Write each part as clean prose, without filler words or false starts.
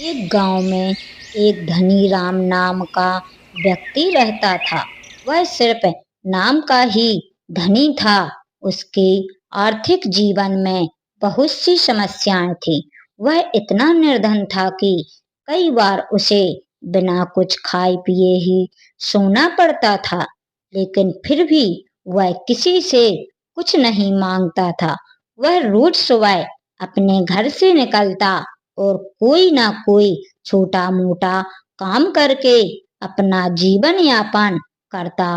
एक गांव में एक धनी राम नाम का व्यक्ति रहता था। वह सिर्फ नाम का ही धनी था। उसके आर्थिक जीवन में बहुत सी समस्याएं थी। वह इतना निर्धन था कि कई बार उसे बिना कुछ खाए पिए ही सोना पड़ता था। लेकिन फिर भी वह किसी से कुछ नहीं मांगता था। वह रोज सुबह अपने घर से निकलता और कोई ना कोई छोटा मोटा काम करके अपना जीवन यापन करता।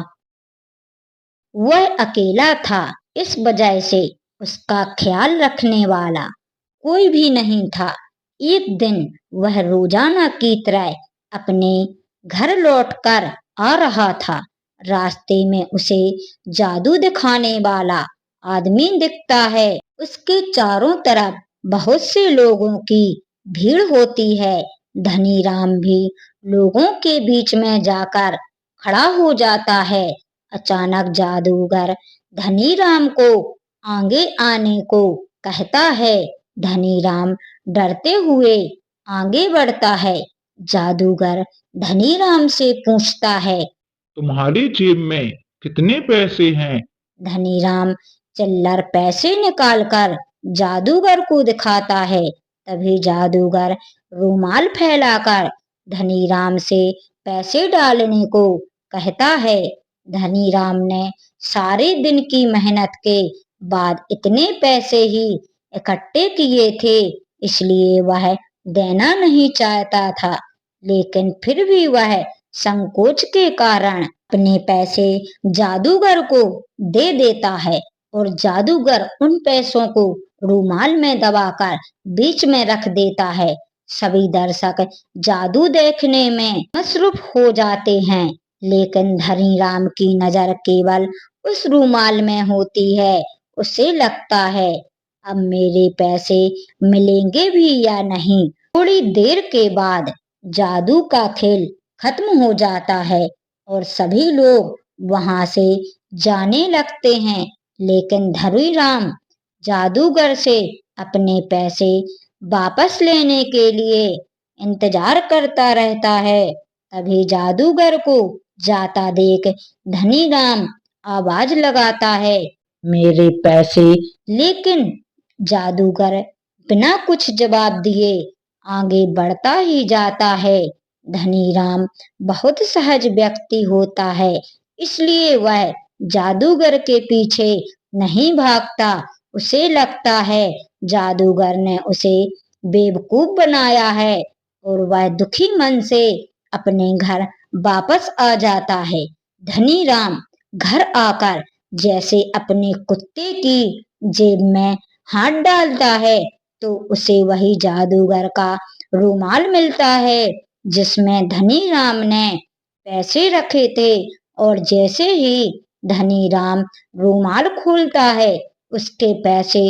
वह अकेला था, इस वजह से उसका ख्याल रखने वाला कोई भी नहीं था। एक दिन वह रोजाना की तरह अपने घर लौटकर आ रहा था। रास्ते में उसे जादू दिखाने वाला आदमी दिखता है। उसके चारों तरफ बहुत से लोगों की भीड़ होती है। धनी राम भी लोगों के बीच में जाकर खड़ा हो जाता है। अचानक जादूगर धनी राम को आगे आने को कहता है। धनी राम डरते हुए आगे बढ़ता है। जादूगर धनी राम से पूछता है, तुम्हारी जेब में कितने पैसे हैं? धनी राम चिल्लर पैसे निकालकर जादूगर को दिखाता है। तभी जादूगर रुमाल फैलाकर धनी राम से पैसे डालने को कहता है। धनी राम ने सारे दिन की मेहनत के बाद इतने पैसे ही इकट्ठे किए थे, इसलिए वह देना नहीं चाहता था। लेकिन फिर भी वह संकोच के कारण अपने पैसे जादूगर को दे देता है और जादूगर उन पैसों को रुमाल में दबाकर बीच में रख देता है। सभी दर्शक जादू देखने में मसरूफ हो जाते हैं, लेकिन धनी राम की नजर केवल उस रुमाल में होती है। उसे लगता है, अब मेरे पैसे मिलेंगे भी या नहीं। थोड़ी देर के बाद जादू का खेल खत्म हो जाता है और सभी लोग वहां से जाने लगते हैं। लेकिन धनी राम जादूगर से अपने पैसे वापस लेने के लिए इंतजार करता रहता है। तभी जादूगर को जाता देख धनी राम आवाज लगाता है, मेरे पैसे। लेकिन जादूगर बिना कुछ जवाब दिए आगे बढ़ता ही जाता है। धनी राम बहुत सहज व्यक्ति होता है, इसलिए वह जादूगर के पीछे नहीं भागता। उसे लगता है जादूगर ने उसे बेवकूफ बनाया है और वह दुखी मन से अपने घर वापस आ जाता है। धनी राम घर आकर जैसे अपने कुत्ते की जेब में हाथ डालता है तो उसे वही जादूगर का रुमाल मिलता है जिसमें धनी राम ने पैसे रखे थे। और जैसे ही धनी राम रुमाल खोलता है, उसके पैसे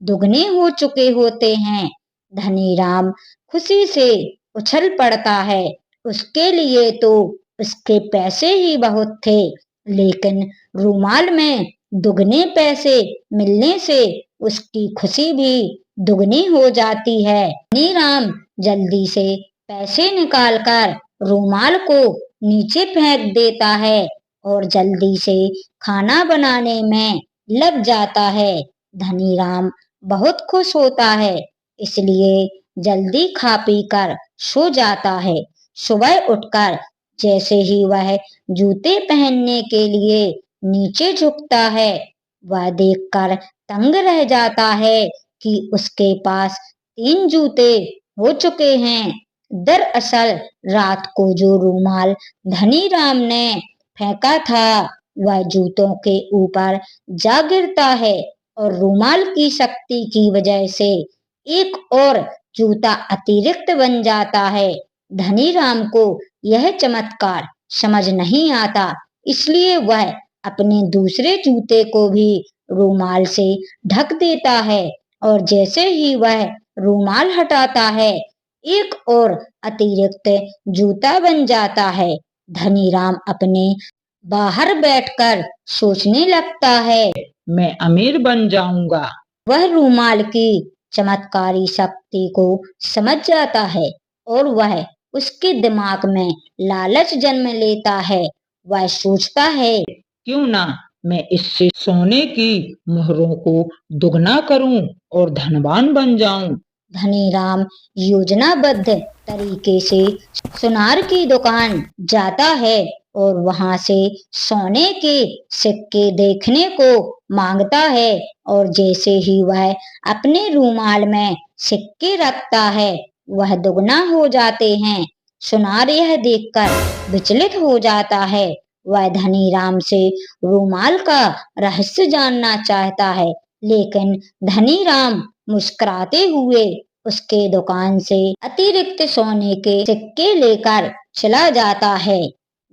दुगने हो चुके होते हैं। धनी राम खुशी से उछल पड़ता है। उसके लिए तो उसके पैसे ही बहुत थे, लेकिन रुमाल में दुगने पैसे मिलने से उसकी खुशी भी दुगनी हो जाती है। धनी राम जल्दी से पैसे निकालकर रुमाल को नीचे फेंक देता है और जल्दी से खाना बनाने में लग जाता है। धनी राम बहुत खुश होता है, इसलिए जल्दी खा पी कर सो जाता है। सुबह उठकर जैसे ही वह जूते पहनने के लिए नीचे झुकता है, वह देखकर तंग रह जाता है कि उसके पास 3 जूते हो चुके हैं। दरअसल रात को जो रुमाल धनी राम ने फेंका था, वह जूतों के ऊपर जा गिरता है और रुमाल की शक्ति की वजह से एक और जूता अतिरिक्त बन जाता है। धनी राम को यह चमत्कार समझ नहीं आता, इसलिए वह अपने दूसरे जूते को भी रुमाल से ढक देता है और जैसे ही वह रुमाल हटाता है, एक और अतिरिक्त जूता बन जाता है। धनी राम अपने बाहर बैठकर सोचने लगता है, मैं अमीर बन जाऊंगा। वह रुमाल की चमत्कारी शक्ति को समझ जाता है और वह उसके दिमाग में लालच जन्म लेता है। वह सोचता है, क्यों ना मैं इससे सोने की मोहरों को दुगना करूं और धनवान बन जाऊं। धनीराम योजनाबद्ध तरीके से सुनार की दुकान जाता है और वहां से सोने के सिक्के देखने को मांगता है। और जैसे ही वह अपने रूमाल में सिक्के रखता है, वह दुगना हो जाते हैं। सुनार यह देखकर विचलित हो जाता है। वह धनीराम से रूमाल का रहस्य जानना चाहता है, लेकिन धनीराम मुस्कुराते हुए उसके दुकान से अतिरिक्त सोने के सिक्के लेकर चला जाता है।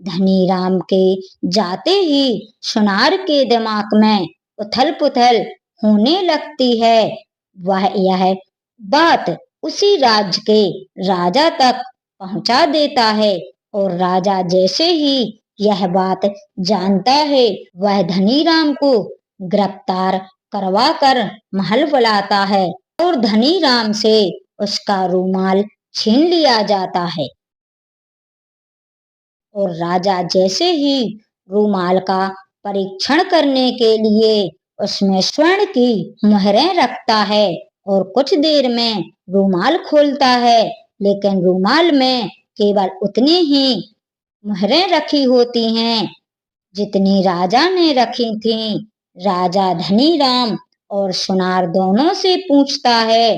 धनीराम के जाते ही सुनार के दिमाग में उथल पुथल होने लगती है। वह यह बात उसी राज्य के राजा तक पहुंचा देता है और राजा जैसे ही यह बात जानता है, वह धनीराम को गिरफ्तार करवा कर महल बुलाता है और धनीराम से उसका रूमाल छीन लिया जाता है। और राजा जैसे ही रूमाल का परीक्षण करने के लिए उसमें स्वर्ण की मुहरें रखता है और कुछ देर में रूमाल खोलता है, लेकिन रूमाल में केवल उतनी ही मुहरें रखी होती हैं जितनी राजा ने रखी थीं। राजा धनीराम और सुनार दोनों से पूछता है,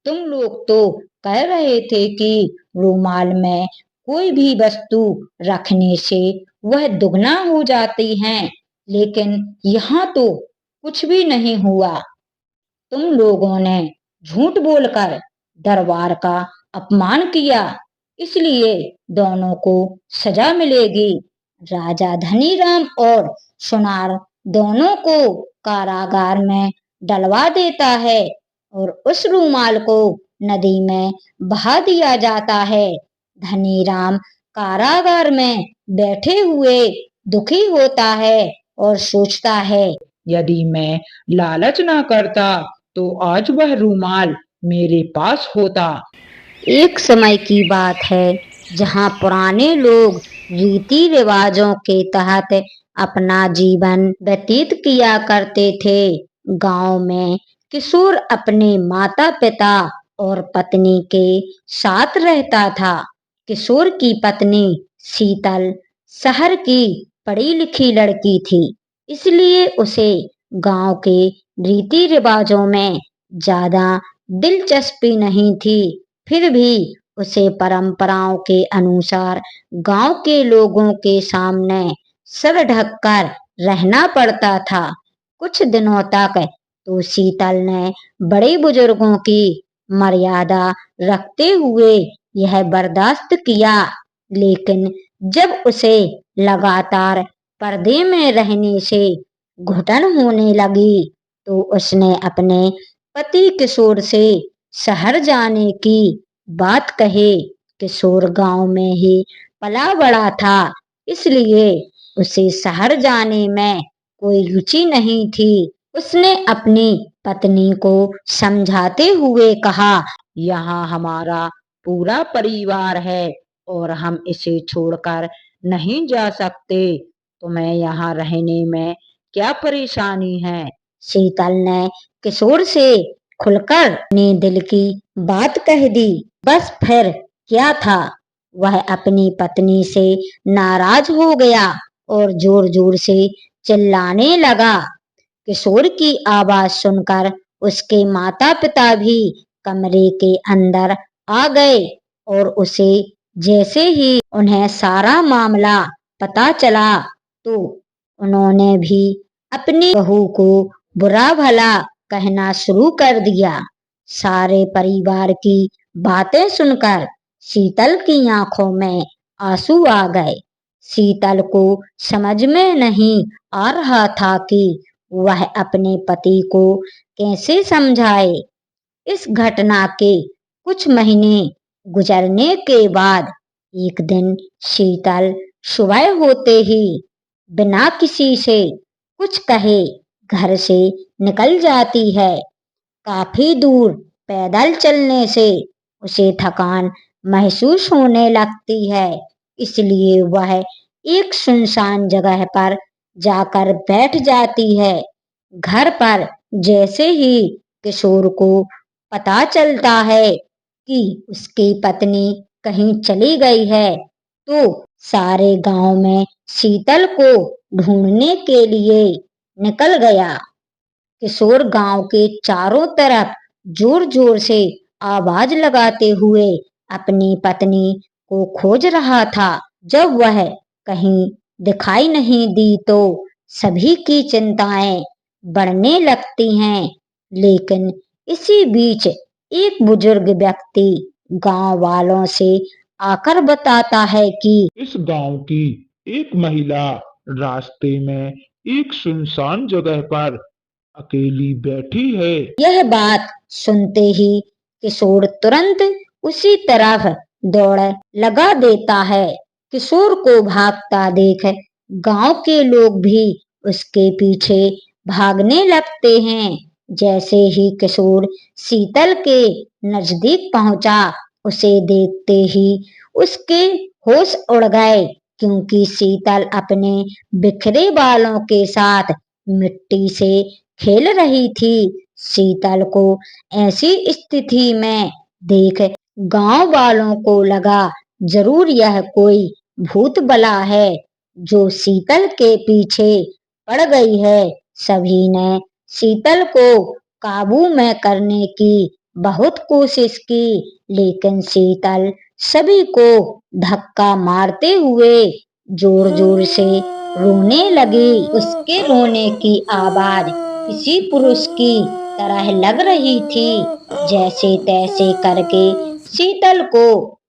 तुम लोग तो कह रहे थे कि रूमाल में कोई भी वस्तु रखने से वह दुगना हो जाती हैं, लेकिन यहाँ तो कुछ भी नहीं हुआ। तुम लोगों ने झूठ बोलकर दरबार का अपमान किया, इसलिए दोनों को सजा मिलेगी। राजा धनीराम और सुनार दोनों को कारागार में डलवा देता है और उस रूमाल को नदी में बहा दिया जाता है। धनीराम कारागार में बैठे हुए दुखी होता है और सोचता है, यदि मैं लालच ना करता तो आज वह रूमाल मेरे पास होता। एक समय की बात है जहाँ पुराने लोग रीति रिवाजों के तहत अपना जीवन व्यतीत किया करते थे। गांव में किशोर अपने माता पिता और पत्नी के साथ रहता था। किशोर की पत्नी शीतल शहर की पढ़ी लिखी लड़की थी, इसलिए उसे गांव के रीति रिवाजों में ज्यादा दिलचस्पी नहीं थी। फिर भी उसे परंपराओं के अनुसार गांव के लोगों के सामने सर ढककर रहना पड़ता था। कुछ दिनों तक तो शीतल ने बड़े बुजुर्गों की मर्यादा रखते हुए यह बर्दाश्त किया, लेकिन जब उसे लगातार पर्दे में रहने से घुटन होने लगी, तो उसने अपने पति किशोर से शहर जाने की बात कही। किशोर गांव में ही पला बड़ा था, इसलिए उसे शहर जाने में कोई रुचि नहीं थी। उसने अपनी पत्नी को समझाते हुए कहा, यहाँ हमारा पूरा परिवार है और हम इसे छोड़कर नहीं जा सकते। तुम्हें यहाँ रहने में क्या परेशानी है। शीतल ने किशोर से खुलकर अपने दिल की बात कह दी। बस फिर क्या था, वह अपनी पत्नी से नाराज हो गया और जोर जोर से चिल्लाने लगा। किशोर की आवाज सुनकर उसके माता पिता भी कमरे के अंदर आ गए और उसे जैसे ही उन्हें सारा मामला पता चला, तो उन्होंने भी अपनी बहू को बुरा भला कहना शुरू कर दिया। सारे परिवार की बातें सुनकर शीतल की आंखों में आंसू आ गए। शीतल को समझ में नहीं आ रहा था कि वह अपने पति को कैसे समझाए। इस घटना के कुछ महीने गुजरने के बाद एक दिन शीतल सुबह होते ही बिना किसी से कुछ कहे घर से निकल जाती है। काफी दूर पैदल चलने से उसे थकान महसूस होने लगती है। इसलिए वह एक सुनसान जगह पर जाकर बैठ जाती है। घर पर जैसे ही किशोर को पता चलता है कि उसकी पत्नी कहीं चली गई है, तो सारे गांव में शीतल को ढूंढने के लिए निकल गया। किशोर गांव के चारों तरफ जोर जोर से आवाज लगाते हुए अपनी पत्नी को खोज रहा था। जब वह कहीं दिखाई नहीं दी तो सभी की चिंताएं बढ़ने लगती हैं। लेकिन इसी बीच एक बुजुर्ग व्यक्ति गांव वालों से आकर बताता है कि इस गांव की एक महिला रास्ते में एक सुनसान जगह पर अकेली बैठी है। यह बात सुनते ही किशोर तुरंत उसी तरफ दौड़ लगा देता है। किशोर को भागता देख गांव के लोग भी उसके पीछे भागने लगते हैं। जैसे ही किशोर शीतल के नजदीक पहुंचा, उसे देखते ही उसके होश उड़ गए, क्योंकि शीतल अपने बिखरे बालों के साथ मिट्टी से खेल रही थी। शीतल को ऐसी स्थिति में देख गांव वालों को लगा जरूर यह कोई भूत बला है जो शीतल के पीछे पड़ गई है। सभी ने शीतल को काबू में करने की बहुत कोशिश की, लेकिन शीतल सभी को धक्का मारते हुए जोर जोर से रोने लगी। उसके रोने की आवाज किसी पुरुष की तरह लग रही थी। जैसे तैसे करके शीतल को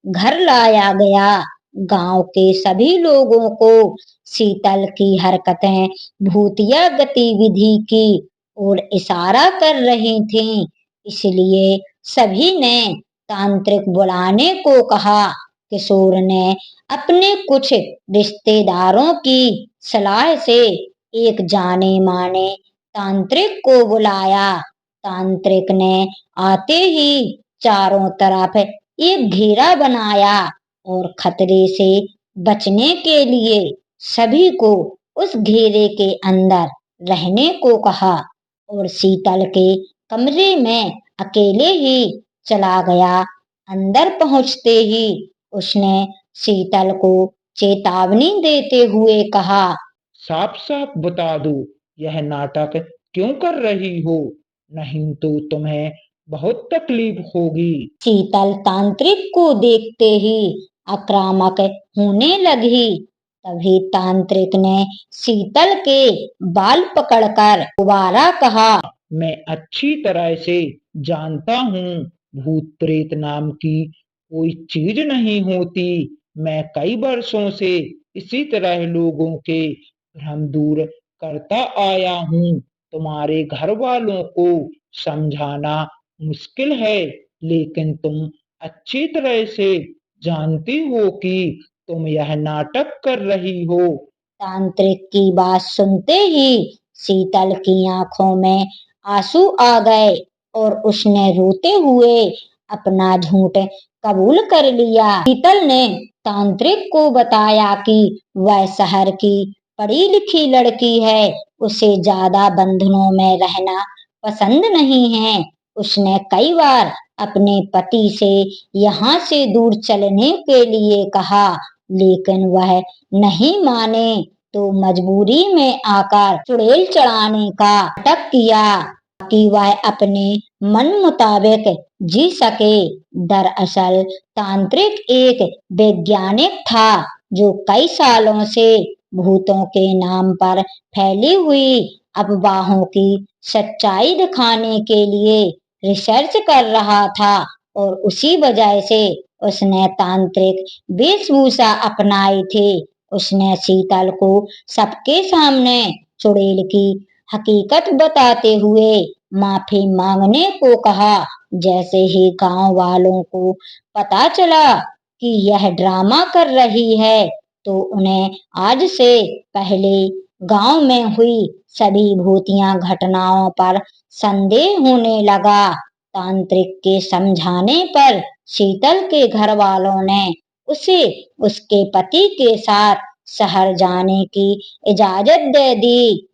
घर लाया गया। गांव के सभी लोगों को शीतल की हरकतें भूतिया गतिविधि की ओर इशारा कर रही थीं। इसलिए सभी ने तांत्रिक बुलाने को कहा। किशोर ने अपने कुछ रिश्तेदारों की सलाह से एक जाने माने तांत्रिक को बुलाया। तांत्रिक ने आते ही चारों तरफ एक घेरा बनाया और खतरे से बचने के लिए सभी को उस घेरे के अंदर रहने को कहा और शीतल के कमरे में अकेले ही चला गया। अंदर पहुंचते ही उसने शीतल को चेतावनी देते हुए कहा, साफ साफ बता दो यह नाटक क्यों कर रही हो, नहीं तो तुम्हें बहुत तकलीफ होगी। शीतल तांत्रिक को देखते ही आक्रामक होने लगी। तभी तांत्रिक ने शीतल के बाल पकड़कर दोबारा कहा, मैं अच्छी तरह से जानता हूँ भूत प्रेत नाम की कोई चीज नहीं होती। मैं कई वर्षों से इसी तरह लोगों के भ्रम दूर करता आया हूँ। तुम्हारे घर वालों को समझाना मुश्किल है, लेकिन तुम अच्छी तरह से जानती हो कि तुम यह नाटक कर रही हो। तांत्रिक की बात सुनते ही शीतल की आंखों में आंसू आ गए और उसने रोते हुए अपना झूठ कबूल कर लिया। शीतल ने तांत्रिक को बताया कि वह शहर की पढ़ी लिखी लड़की है, उसे ज्यादा बंधनों में रहना पसंद नहीं है। उसने कई बार अपने पति से यहाँ से दूर चलने के लिए कहा, लेकिन वह नहीं माने तो मजबूरी में आकर चुड़ैल चढ़ाने का नाटक किया कि वह अपने मन मुताबिक जी सके। दरअसल तांत्रिक एक वैज्ञानिक था जो कई सालों से भूतों के नाम पर फैली हुई अफवाहों की सच्चाई दिखाने के लिए रिसर्च कर रहा था और उसी वजह से उसने तांत्रिक वेशभूषा अपनाई थी। उसने शीतल को सबके सामने चुड़ैल की हकीकत बताते हुए माफी मांगने को कहा। जैसे ही गांव वालों को पता चला कि यह ड्रामा कर रही है, तो उन्हें आज से पहले गांव में हुई सभी भूतिया घटनाओं पर संदेह होने लगा। तांत्रिक के समझाने पर शीतल के घर वालों ने उसे उसके पति के साथ शहर जाने की इजाजत दे दी।